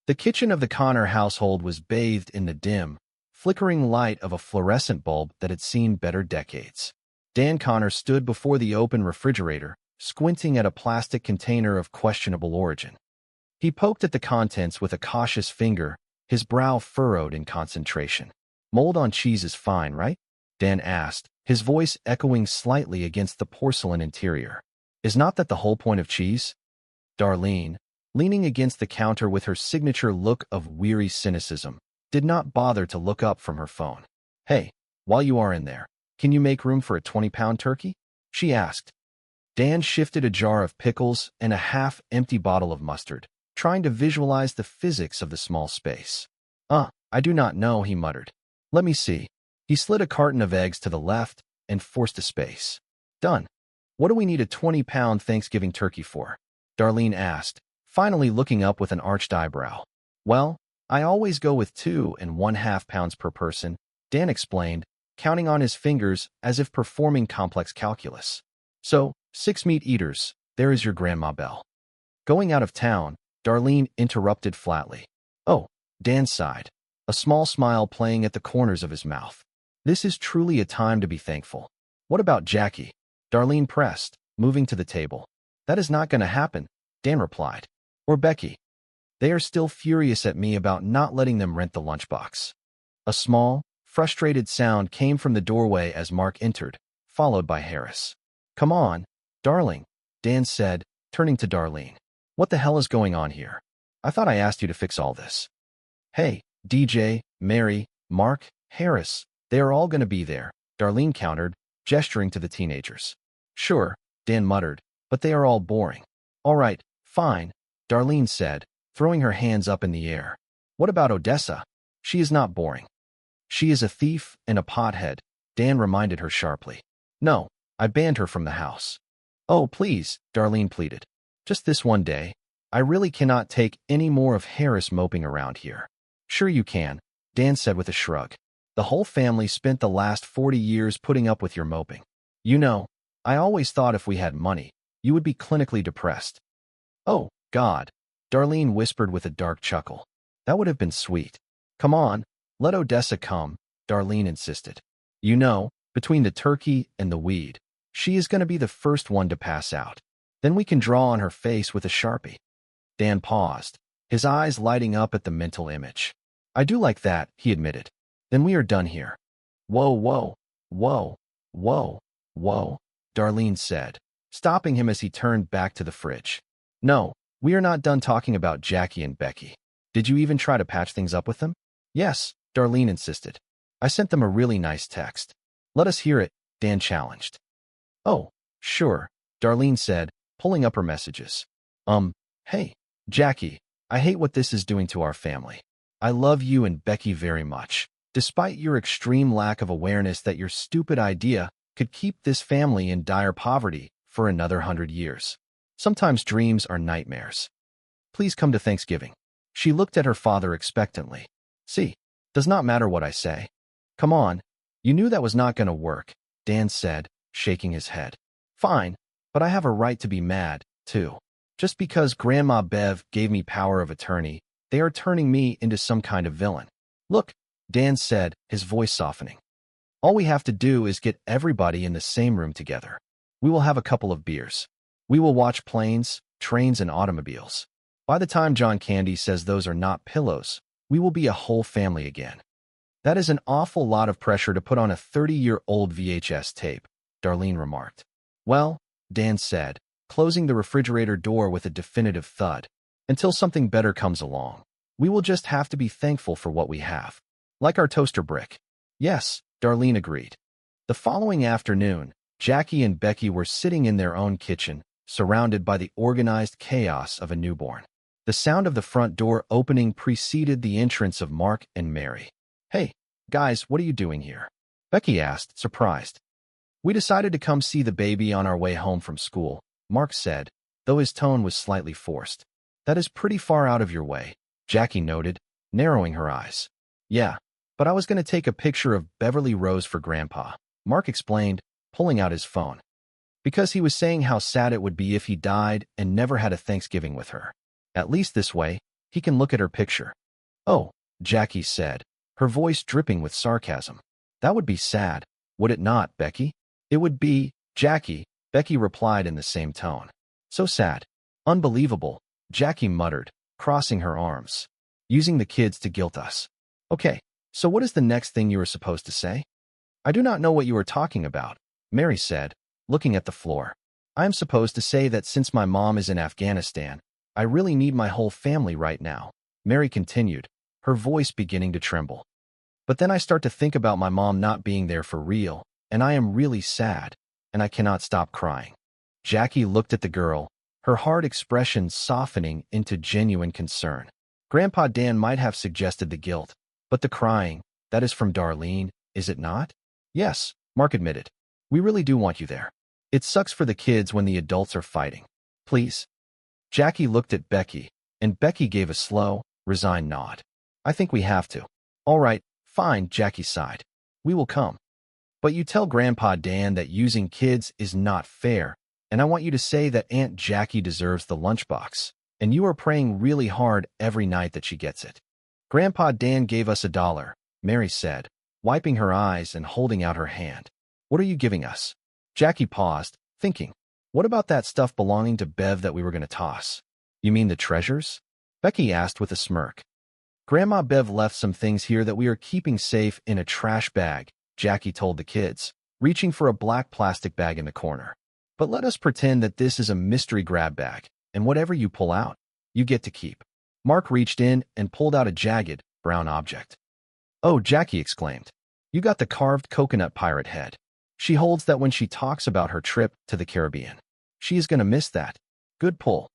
The kitchen of the Connor household was bathed in the dim, flickering light of a fluorescent bulb that had seen better decades. Dan Connor stood before the open refrigerator, squinting at a plastic container of questionable origin. He poked at the contents with a cautious finger, his brow furrowed in concentration. "Mold on cheese is fine, right?" Dan asked, his voice echoing slightly against the porcelain interior. "Is not that the whole point of cheese?" Darlene, leaning against the counter with her signature look of weary cynicism, did not bother to look up from her phone. "Hey, while you are in there, can you make room for a 20-pound turkey?" she asked. Dan shifted a jar of pickles and a half-empty bottle of mustard, trying to visualize the physics of the small space. I do not know," he muttered. "Let me see." He slid a carton of eggs to the left and forced a space. "Done. What do we need a 20-pound Thanksgiving turkey for?" Darlene asked, finally looking up with an arched eyebrow. "Well, I always go with 2½ pounds per person," Dan explained, counting on his fingers as if performing complex calculus. "So, 6 meat eaters, there is your Grandma Belle." Going out of town, Darlene interrupted flatly. "Oh," Dan sighed, a small smile playing at the corners of his mouth. "This is truly a time to be thankful." "What about Jackie?" Darlene pressed, moving to the table. "That is not going to happen," Dan replied. "Or Becky. They are still furious at me about not letting them rent the lunchbox." A small, frustrated sound came from the doorway as Mark entered, followed by Harris. "Come on, darling," Dan said, turning to Darlene. "What the hell is going on here? I thought I asked you to fix all this." "Hey, DJ, Mary, Mark, Harris, they are all going to be there," Darlene countered, gesturing to the teenagers. "Sure," Dan muttered, "but they are all boring." "All right, fine," Darlene said, throwing her hands up in the air. "What about Odessa? She is not boring." "She is a thief and a pothead," Dan reminded her sharply. "No, I banned her from the house." "Oh, please," Darlene pleaded. "Just this one day. I really cannot take any more of Harris moping around here." "Sure you can," Dan said with a shrug. "The whole family spent the last 40 years putting up with your moping. You know, I always thought if we had money, you would be clinically depressed." "Oh, God," Darlene whispered with a dark chuckle. "That would have been sweet." "Come on, let Odessa come," Darlene insisted. "You know, between the turkey and the weed, she is going to be the first one to pass out. Then we can draw on her face with a Sharpie." Dan paused, his eyes lighting up at the mental image. "I do like that," he admitted. "Then we are done here." "Whoa, whoa, whoa, whoa, whoa," Darlene said, stopping him as he turned back to the fridge. "No, we are not done talking about Jackie and Becky. Did you even try to patch things up with them?" "Yes," Darlene insisted. "I sent them a really nice text." "Let us hear it," Dan challenged. "Oh, sure," Darlene said, pulling up her messages. Hey, Jackie, I hate what this is doing to our family. I love you and Becky very much, despite your extreme lack of awareness that your stupid idea could keep this family in dire poverty for another 100 years. Sometimes dreams are nightmares. Please come to Thanksgiving." She looked at her father expectantly. "See, does not matter what I say." "Come on, you knew that was not going to work," Dan said, shaking his head. "Fine, but I have a right to be mad, too. Just because Grandma Bev gave me power of attorney, they are turning me into some kind of villain." "Look," Dan said, his voice softening. "All we have to do is get everybody in the same room together. We will have a couple of beers. We will watch planes, trains, and automobiles. By the time John Candy says those are not pillows, we will be a whole family again." "That is an awful lot of pressure to put on a 30-year-old VHS tape," Darlene remarked. "Well," Dan said, closing the refrigerator door with a definitive thud, "until something better comes along, we will just have to be thankful for what we have. Like our toaster brick." "Yes," Darlene agreed. The following afternoon, Jackie and Becky were sitting in their own kitchen, surrounded by the organized chaos of a newborn. The sound of the front door opening preceded the entrance of Mark and Mary. "Hey, guys, what are you doing here?" Becky asked, surprised. "We decided to come see the baby on our way home from school," Mark said, though his tone was slightly forced. "That is pretty far out of your way," Jackie noted, narrowing her eyes. "Yeah, but I was going to take a picture of Beverly Rose for Grandpa," Mark explained, pulling out his phone. "Because he was saying how sad it would be if he died and never had a Thanksgiving with her. At least this way, he can look at her picture. Oh, Jackie said, her voice dripping with sarcasm. That would be sad, would it not, Becky? It would be, Jackie, Becky replied in the same tone. So sad. Unbelievable, Jackie muttered, crossing her arms. Using the kids to guilt us. Okay, so what is the next thing you were supposed to say? I do not know what you are talking about, Mary said, looking at the floor. I am supposed to say that since my mom is in Afghanistan, I really need my whole family right now, Mary continued, her voice beginning to tremble. But then I start to think about my mom not being there for real, and I am really sad, and I cannot stop crying. Jackie looked at the girl, her hard expression softening into genuine concern. Grandpa Dan might have suggested the guilt, but the crying, that is from Darlene, is it not? Yes, Mark admitted. We really do want you there. It sucks for the kids when the adults are fighting. Please. Jackie looked at Becky, and Becky gave a slow, resigned nod. I think we have to. All right, fine, Jackie sighed. We will come. But you tell Grandpa Dan that using kids is not fair, and I want you to say that Aunt Jackie deserves the lunchbox, and you are praying really hard every night that she gets it. Grandpa Dan gave us $1, Mary said, wiping her eyes and holding out her hand. What are you giving us? Jackie paused, thinking. What about that stuff belonging to Bev that we were going to toss? You mean the treasures? Becky asked with a smirk. Grandma Bev left some things here that we are keeping safe in a trash bag, Jackie told the kids, reaching for a black plastic bag in the corner. But let us pretend that this is a mystery grab bag, and whatever you pull out, you get to keep. Mark reached in and pulled out a jagged, brown object. Oh, Jackie exclaimed. You got the carved coconut pirate head. She holds that when she talks about her trip to the Caribbean. She is going to miss that. Good pull.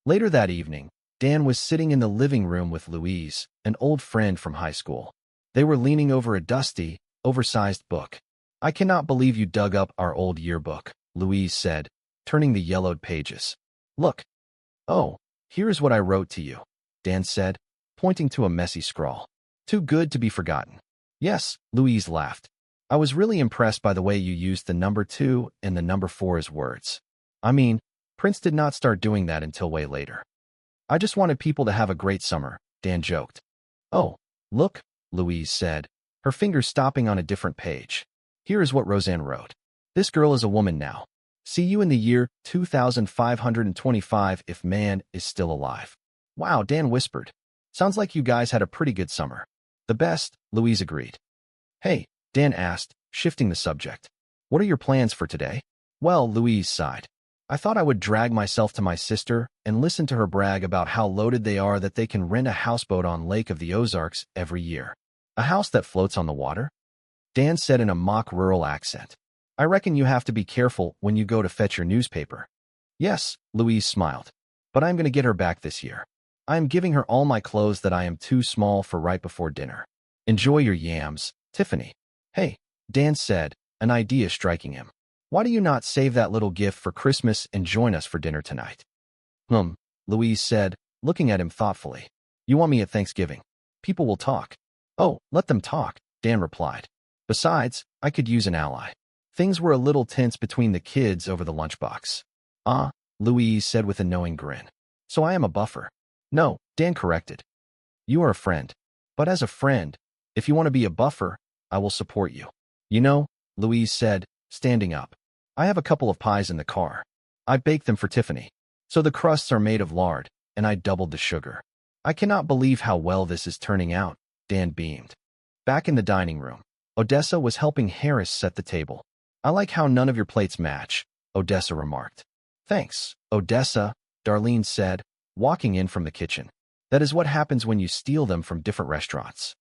Later that evening, Dan was sitting in the living room with Louise, an old friend from high school. They were leaning over a dusty, oversized book. I cannot believe you dug up our old yearbook, Louise said, turning the yellowed pages. Look. Oh, here's what I wrote to you, Dan said, pointing to a messy scrawl. Too good to be forgotten. Yes, Louise laughed. I was really impressed by the way you used the number 2 and the number 4 as words. I mean, Prince did not start doing that until way later. I just wanted people to have a great summer, Dan joked. Oh, look, Louise said, her fingers stopping on a different page. Here is what Roseanne wrote. This girl is a woman now. See you in the year 2525 if man is still alive. Wow, Dan whispered. Sounds like you guys had a pretty good summer. The best, Louise agreed. Hey, Dan asked, shifting the subject. What are your plans for today? Well, Louise sighed. I thought I would drag myself to my sister and listen to her brag about how loaded they are that they can rent a houseboat on Lake of the Ozarks every year. A house that floats on the water? Dan said in a mock rural accent. I reckon you have to be careful when you go to fetch your newspaper. Yes, Louise smiled. But I'm going to get her back this year. I am giving her all my clothes that I am too small for right before dinner. Enjoy your yams, Tiffany. Hey, Dan said, an idea striking him. Why do you not save that little gift for Christmas and join us for dinner tonight? Louise said, looking at him thoughtfully. You want me at Thanksgiving? People will talk. Oh, let them talk, Dan replied. Besides, I could use an ally. Things were a little tense between the kids over the lunchbox. Ah, Louise said with a knowing grin. So I am a buffer. No, Dan corrected. You are a friend. But as a friend, if you want to be a buffer, I will support you. You know, Louise said, standing up. I have a couple of pies in the car. I baked them for Tiffany. So the crusts are made of lard, and I doubled the sugar. I cannot believe how well this is turning out, Dan beamed. Back in the dining room, Odessa was helping Harris set the table. I like how none of your plates match, Odessa remarked. Thanks, Odessa, Darlene said, walking in from the kitchen. That is what happens when you steal them from different restaurants.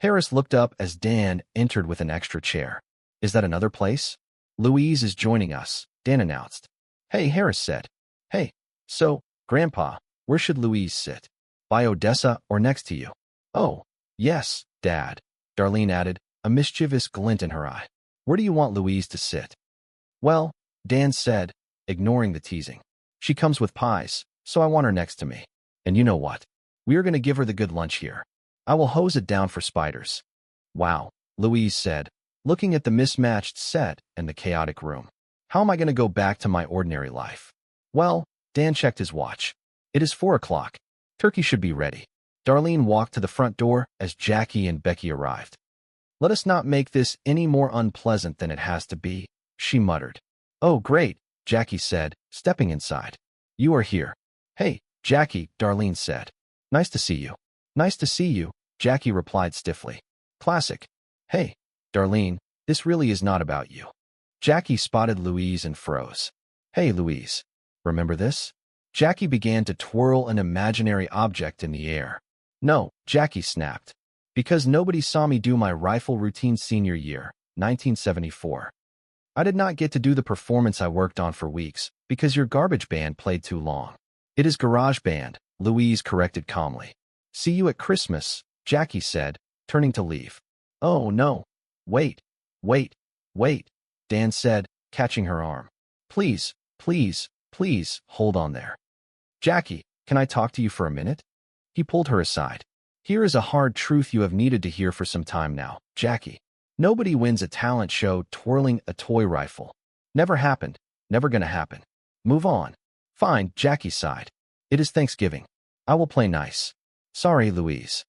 Harris looked up as Dan entered with an extra chair. Is that another place? Louise is joining us, Dan announced. Hey, Harris said. Hey, so, Grandpa, where should Louise sit? By Odessa or next to you? Oh, yes, Dad, Darlene added, a mischievous glint in her eye. Where do you want Louise to sit? Well, Dan said, ignoring the teasing. She comes with pies, so I want her next to me. And you know what? We are going to give her the good lunch here. I will hose it down for spiders. Wow, Louise said, looking at the mismatched set and the chaotic room. How am I going to go back to my ordinary life? Well, Dan checked his watch. It is 4 o'clock. Turkey should be ready. Darlene walked to the front door as Jackie and Becky arrived. "Let us not make this any more unpleasant than it has to be," she muttered. "Oh, great," Jackie said, stepping inside. "You are here." "Hey, Jackie," Darlene said. "Nice to see you." "Nice to see you," Jackie replied stiffly. Classic. "Hey, Darlene, this really is not about you." Jackie spotted Louise and froze. "Hey, Louise. Remember this?" Jackie began to twirl an imaginary object in the air. "No," Jackie snapped. "Because nobody saw me do my rifle routine senior year, 1974. I did not get to do the performance I worked on for weeks because your garbage band played too long." "It is Garage Band," Louise corrected calmly. "See you at Christmas," Jackie said, turning to leave. "Oh, no. Wait, wait, wait," Dan said, catching her arm. "Please, please, please, hold on there." "Jackie, can I talk to you for a minute?" He pulled her aside. "Here is a hard truth you have needed to hear for some time now, Jackie. Nobody wins a talent show twirling a toy rifle. Never happened. Never gonna happen. Move on." "Fine," Jackie sighed. "It is Thanksgiving. I will play nice." "Sorry, Louise.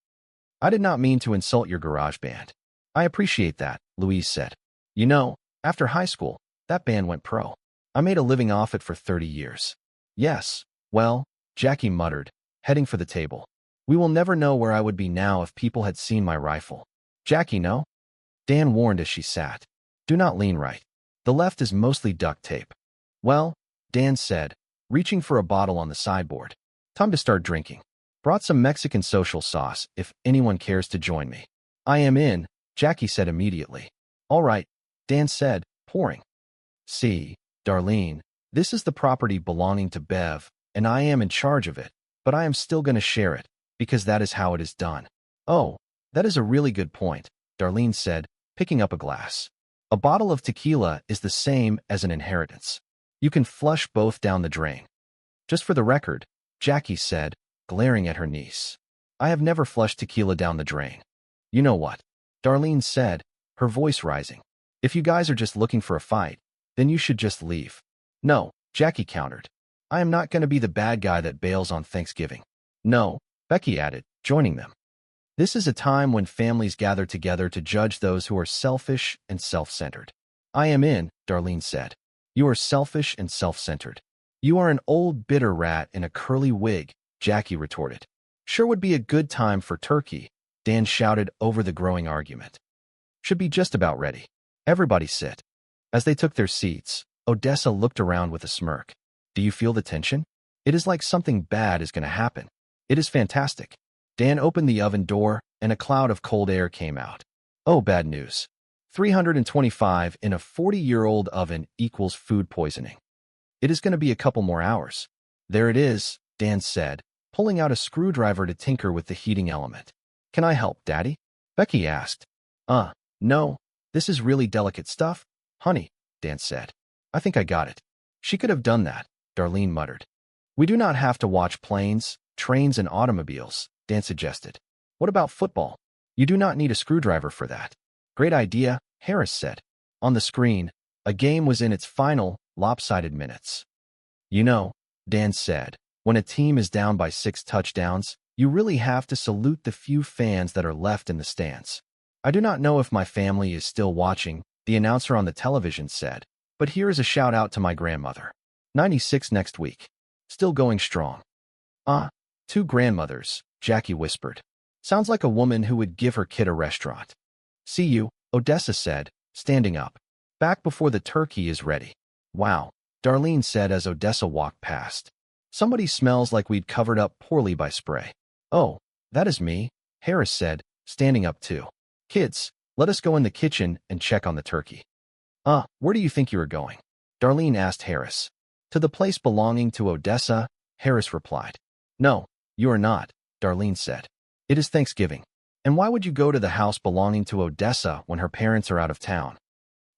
I did not mean to insult your garage band." "I appreciate that," Louise said. "You know, after high school, that band went pro. I made a living off it for 30 years. "Yes, well," Jackie muttered, heading for the table. "We will never know where I would be now if people had seen my rifle." "Jackie, no?" Dan warned as she sat. "Do not lean right. The left is mostly duct tape." "Well," Dan said, reaching for a bottle on the sideboard. "Time to start drinking. Brought some Mexican social sauce if anyone cares to join me." "I am in," Jackie said immediately. "All right," Dan said, pouring. "See, Darlene, this is the property belonging to Bev, and I am in charge of it, but I am still going to share it, because that is how it is done." "Oh, that is a really good point," Darlene said, picking up a glass. "A bottle of tequila is the same as an inheritance. You can flush both down the drain." "Just for the record," Jackie said, glaring at her niece, "I have never flushed tequila down the drain." "You know what?" Darlene said, her voice rising. "If you guys are just looking for a fight, then you should just leave." "No," Jackie countered. "I am not going to be the bad guy that bails on Thanksgiving." "No," Becky added, joining them. "This is a time when families gather together to judge those who are selfish and self-centered." "I am in," Darlene said. "You are selfish and self-centered. You are an old bitter rat in a curly wig," Jackie retorted. "Sure would be a good time for turkey," Dan shouted over the growing argument. "Should be just about ready. Everybody sit." As they took their seats, Odessa looked around with a smirk. "Do you feel the tension? It is like something bad is going to happen." "It is fantastic." Dan opened the oven door, and a cloud of cold air came out. "Oh, bad news. 325 in a 40-year-old oven equals food poisoning. It is going to be a couple more hours." "There it is," Dan said, pulling out a screwdriver to tinker with the heating element. "Can I help, Daddy?" Becky asked. No, this is really delicate stuff, honey," Dan said. "I think I got it." "She could have done that," Darlene muttered. "We do not have to watch planes, trains, and automobiles," Dan suggested. "What about football? You do not need a screwdriver for that." "Great idea," Harris said. On the screen, a game was in its final, lopsided minutes. "You know," Dan said, "when a team is down by 6 touchdowns, you really have to salute the few fans that are left in the stands." "I do not know if my family is still watching," the announcer on the television said, "but here is a shout out to my grandmother. 96 next week. Still going strong." "Ah, 2 grandmothers," Jackie whispered. "Sounds like a woman who would give her kid a restaurant." "See you," Odessa said, standing up. "Back before the turkey is ready." "Wow," Darlene said as Odessa walked past. "Somebody smells like we'd covered up poorly by spray." "Oh, that is me," Harris said, standing up too. "Kids, let us go in the kitchen and check on the turkey." Where do you think you are going?" Darlene asked Harris. "To the place belonging to Odessa," Harris replied. "No, you are not," Darlene said. "It is Thanksgiving. And why would you go to the house belonging to Odessa when her parents are out of town?"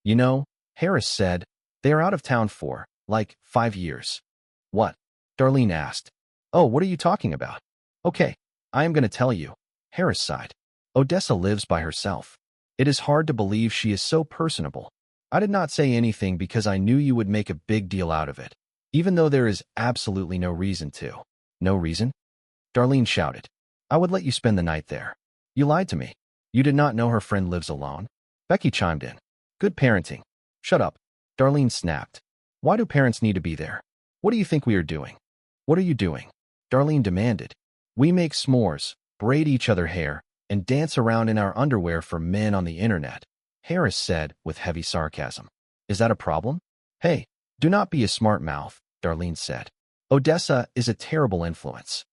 "You know," Harris said, "they are out of town for, like, 5 years." "What?" Darlene asked. "Oh, what are you talking about?" "Okay, I am going to tell you," Harris sighed. "Odessa lives by herself. It is hard to believe she is so personable. I did not say anything because I knew you would make a big deal out of it, even though there is absolutely no reason to." "No reason?" Darlene shouted. I would let you spend the night there. You lied to me. You did not know her friend lives alone? Becky chimed in. Good parenting. Shut up. Darlene snapped. Why do parents need to be there? What do you think we are doing? What are you doing? Darlene demanded. We make s'mores, braid each other hair, and dance around in our underwear for men on the internet, Harris said with heavy sarcasm. Is that a problem? Hey, do not be a smart mouth, Darlene said. Odessa is a terrible influence.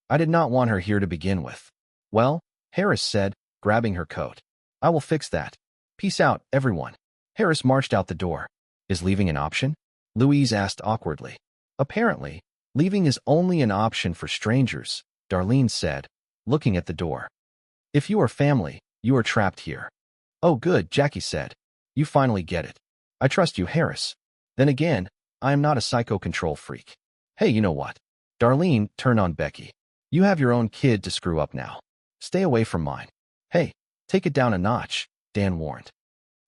I did not want her here to begin with. Well, Harris said, grabbing her coat. I will fix that. Peace out, everyone. Harris marched out the door. Is leaving an option? Louise asked awkwardly. Apparently, leaving is only an option for strangers, Darlene said, looking at the door. If you are family, you are trapped here. Oh good, Jackie said. You finally get it. I trust you, Harris. Then again, I am not a psycho control freak. Hey, you know what? Darlene turned on Becky. You have your own kid to screw up now. Stay away from mine. Hey, take it down a notch, Dan warned.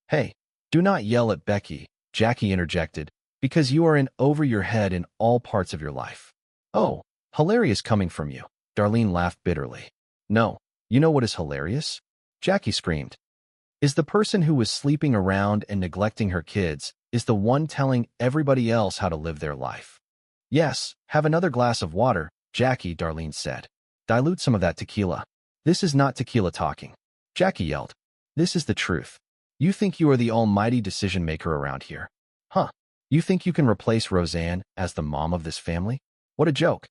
Hey, do not yell at Becky, Jackie interjected, because you are in over your head in all parts of your life. Oh, hilarious coming from you, Darlene laughed bitterly. No, you know what is hilarious? Jackie screamed. Is the person who was sleeping around and neglecting her kids is the one telling everybody else how to live their life. Yes, have another glass of water, Jackie, Darlene said. Dilute some of that tequila. This is not tequila talking. Jackie yelled. This is the truth. You think you are the almighty decision maker around here. Huh? You think you can replace Roseanne as the mom of this family? What a joke.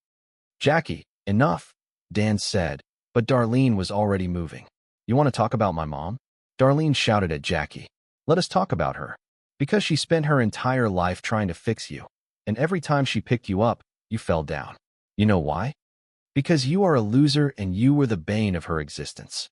Jackie, enough, Dan said, but Darlene was already moving. You want to talk about my mom? Darlene shouted at Jackie. Let us talk about her. Because she spent her entire life trying to fix you, and every time she picked you up, you fell down. You know why? Because you are a loser and you were the bane of her existence.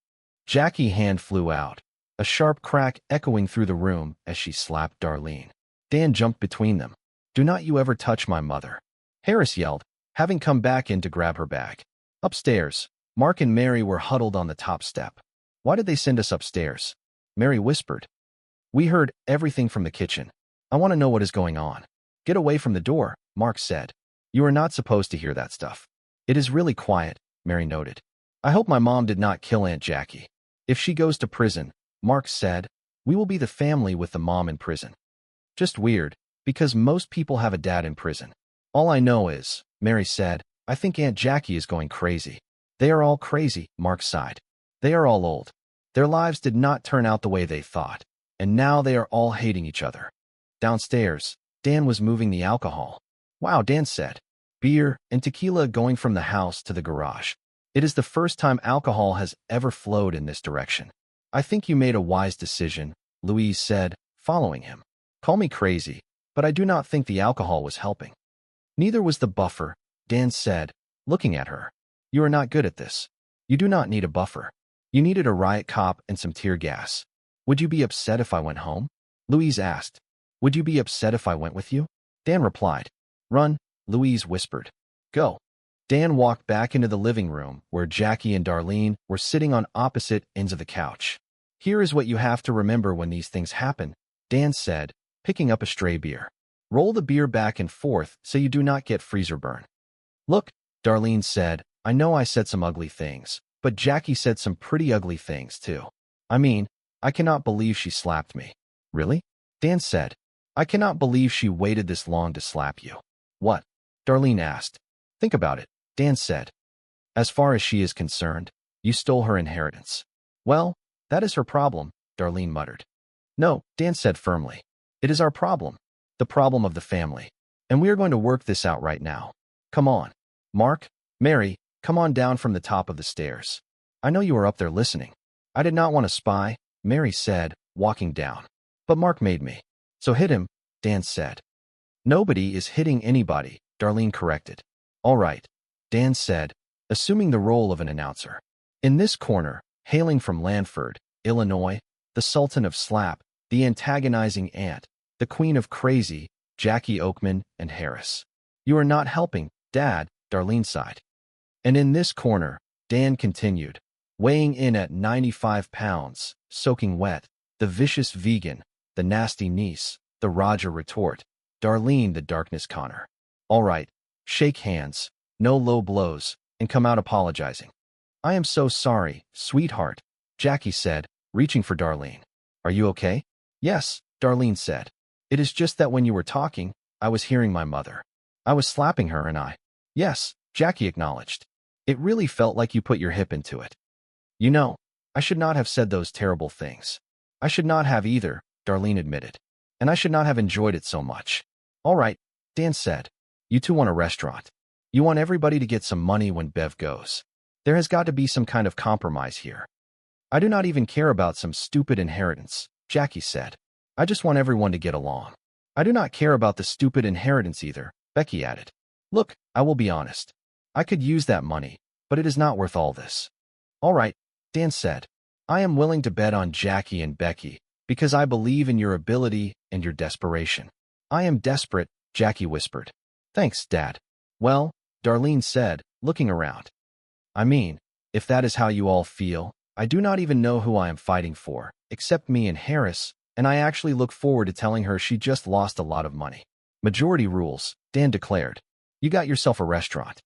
Jackie's hand flew out, a sharp crack echoing through the room as she slapped Darlene. Dan jumped between them. Do not you ever touch my mother. Harris yelled, having come back in to grab her bag. Upstairs, Mark and Mary were huddled on the top step. Why did they send us upstairs? Mary whispered. We heard everything from the kitchen. I want to know what is going on. Get away from the door, Mark said. You are not supposed to hear that stuff. It is really quiet, Mary noted. I hope my mom did not kill Aunt Jackie. If she goes to prison, Mark said, we will be the family with the mom in prison. Just weird, because most people have a dad in prison. All I know is, Mary said, I think Aunt Jackie is going crazy. They are all crazy, Mark sighed. They are all old. Their lives did not turn out the way they thought, and now they are all hating each other. Downstairs, Dan was moving the alcohol. Wow, Dan said. Beer and tequila going from the house to the garage. It is the first time alcohol has ever flowed in this direction. I think you made a wise decision, Louise said, following him. Call me crazy, but I do not think the alcohol was helping. Neither was the buffer, Dan said, looking at her. You are not good at this. You do not need a buffer. You needed a riot cop and some tear gas. Would you be upset if I went home? Louise asked. Would you be upset if I went with you? Dan replied. Run, Louise whispered. Go. Dan walked back into the living room where Jackie and Darlene were sitting on opposite ends of the couch. Here is what you have to remember when these things happen, Dan said, picking up a stray beer. Roll the beer back and forth so you do not get freezer burn. Look, Darlene said, I know I said some ugly things, but Jackie said some pretty ugly things too. I mean, I cannot believe she slapped me. Really? Dan said. I cannot believe she waited this long to slap you. What? Darlene asked. Think about it, Dan said. As far as she is concerned, you stole her inheritance. Well, that is her problem, Darlene muttered. No, Dan said firmly. It is our problem. The problem of the family. And we are going to work this out right now. Come on. Mark, Mary, come on down from the top of the stairs. I know you are up there listening. I did not want to spy, Mary said, walking down. But Mark made me. So hit him, Dan said. Nobody is hitting anybody, Darlene corrected. All right, Dan said, assuming the role of an announcer. In this corner, hailing from Lanford, Illinois, the Sultan of Slap, the antagonizing aunt, the queen of crazy, Jackie Oakman and Harris. You are not helping, Dad, Darlene sighed. And in this corner, Dan continued, weighing in at 95 pounds, soaking wet, the vicious vegan, the nasty niece, the Roger retort, Darlene the darkness Connor. All right, shake hands, no low blows, and come out apologizing. I am so sorry, sweetheart, Jackie said, reaching for Darlene. Are you okay? Yes, Darlene said. It is just that when you were talking, I was hearing my mother. I was slapping her and I. Yes, Jackie acknowledged. It really felt like you put your hip into it. You know, I should not have said those terrible things. I should not have either, Darlene admitted. And I should not have enjoyed it so much. All right, Dan said. You two want a restaurant. You want everybody to get some money when Bev goes. There has got to be some kind of compromise here. I do not even care about some stupid inheritance, Jackie said. I just want everyone to get along. I do not care about the stupid inheritance either, Becky added. Look, I will be honest. I could use that money, but it is not worth all this. All right, Dan said. I am willing to bet on Jackie and Becky because I believe in your ability and your desperation. I am desperate, Jackie whispered. Thanks, Dad. Well, Darlene said, looking around. I mean, if that is how you all feel, I do not even know who I am fighting for, except me and Harris, and I actually look forward to telling her she just lost a lot of money. Majority rules, Dan declared. You got yourself a restaurant.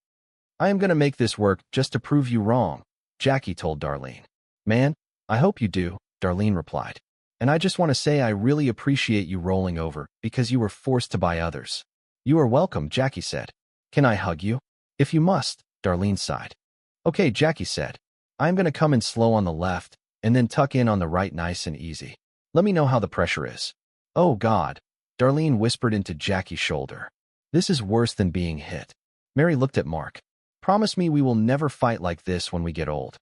I am going to make this work just to prove you wrong, Jackie told Darlene. Man, I hope you do, Darlene replied. And I just want to say I really appreciate you rolling over because you were forced to buy others. You are welcome, Jackie said. Can I hug you? If you must, Darlene sighed. Okay, Jackie said. I'm going to come in slow on the left and then tuck in on the right nice and easy. Let me know how the pressure is. Oh, God, Darlene whispered into Jackie's shoulder. This is worse than being hit. Mary looked at Mark. Promise me we will never fight like this when we get old.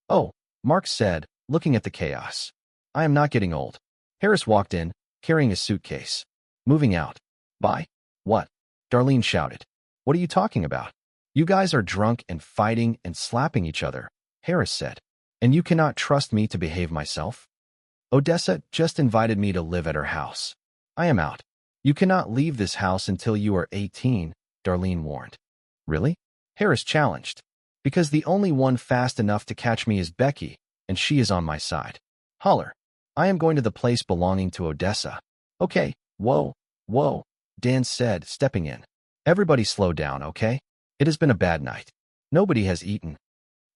Oh, Mark said, looking at the chaos. I am not getting old. Harris walked in, carrying a suitcase. Moving out. Bye. What? Darlene shouted. What are you talking about? You guys are drunk and fighting and slapping each other, Harris said. And you cannot trust me to behave myself? Odessa just invited me to live at her house. I am out. You cannot leave this house until you are 18, Darlene warned. Really? Harris challenged. Because the only one fast enough to catch me is Becky, and she is on my side. Holler. I am going to the place belonging to Odessa. Okay, whoa, Dan said, stepping in. Everybody slow down, okay? It has been a bad night. Nobody has eaten.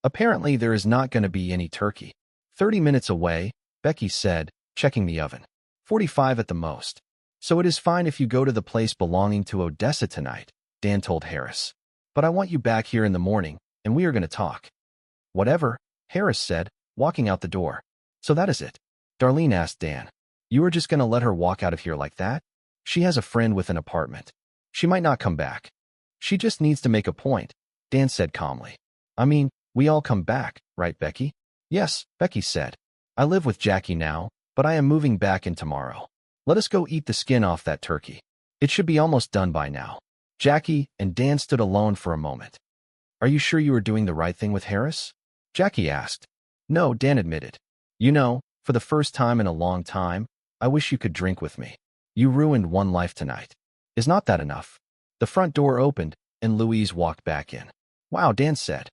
Apparently there is not going to be any turkey. 30 minutes away, Becky said, checking the oven. 45 at the most. So it is fine if you go to the place belonging to Odessa tonight, Dan told Harris. But I want you back here in the morning, and we are going to talk. Whatever, Harris said, walking out the door. So that is it. Darlene asked Dan. You are just going to let her walk out of here like that? She has a friend with an apartment. She might not come back. She just needs to make a point, Dan said calmly. I mean, we all come back, right, Becky? Yes, Becky said. I live with Jackie now, but I am moving back in tomorrow. Let us go eat the skin off that turkey. It should be almost done by now. Jackie and Dan stood alone for a moment. Are you sure you are doing the right thing with Harris? Jackie asked. No, Dan admitted. You know, for the first time in a long time, I wish you could drink with me. You ruined one life tonight. Is not that enough? The front door opened, and Louise walked back in. Wow, Dan said.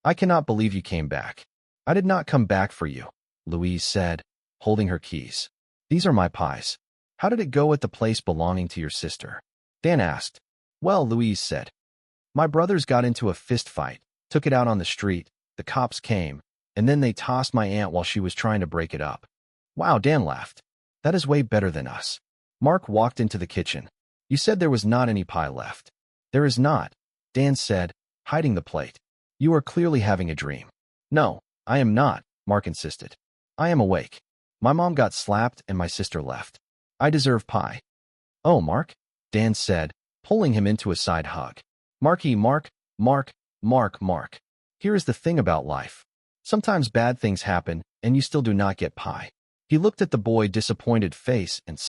I cannot believe you came back. I did not come back for you, Louise said, holding her keys. These are my pies. How did it go at the place belonging to your sister? Dan asked. Well, Louise said. My brothers got into a fist fight, took it out on the street, the cops came, and then they tossed my aunt while she was trying to break it up. Wow, Dan laughed. That is way better than us. Mark walked into the kitchen. You said there was not any pie left. There is not, Dan said, hiding the plate. You are clearly having a dream. No, I am not, Mark insisted. I am awake. My mom got slapped and my sister left. I deserve pie. Oh, Mark, Dan said, pulling him into a side hug. Marky, Mark. Here is the thing about life. Sometimes bad things happen and you still do not get pie. He looked at the boy's disappointed face and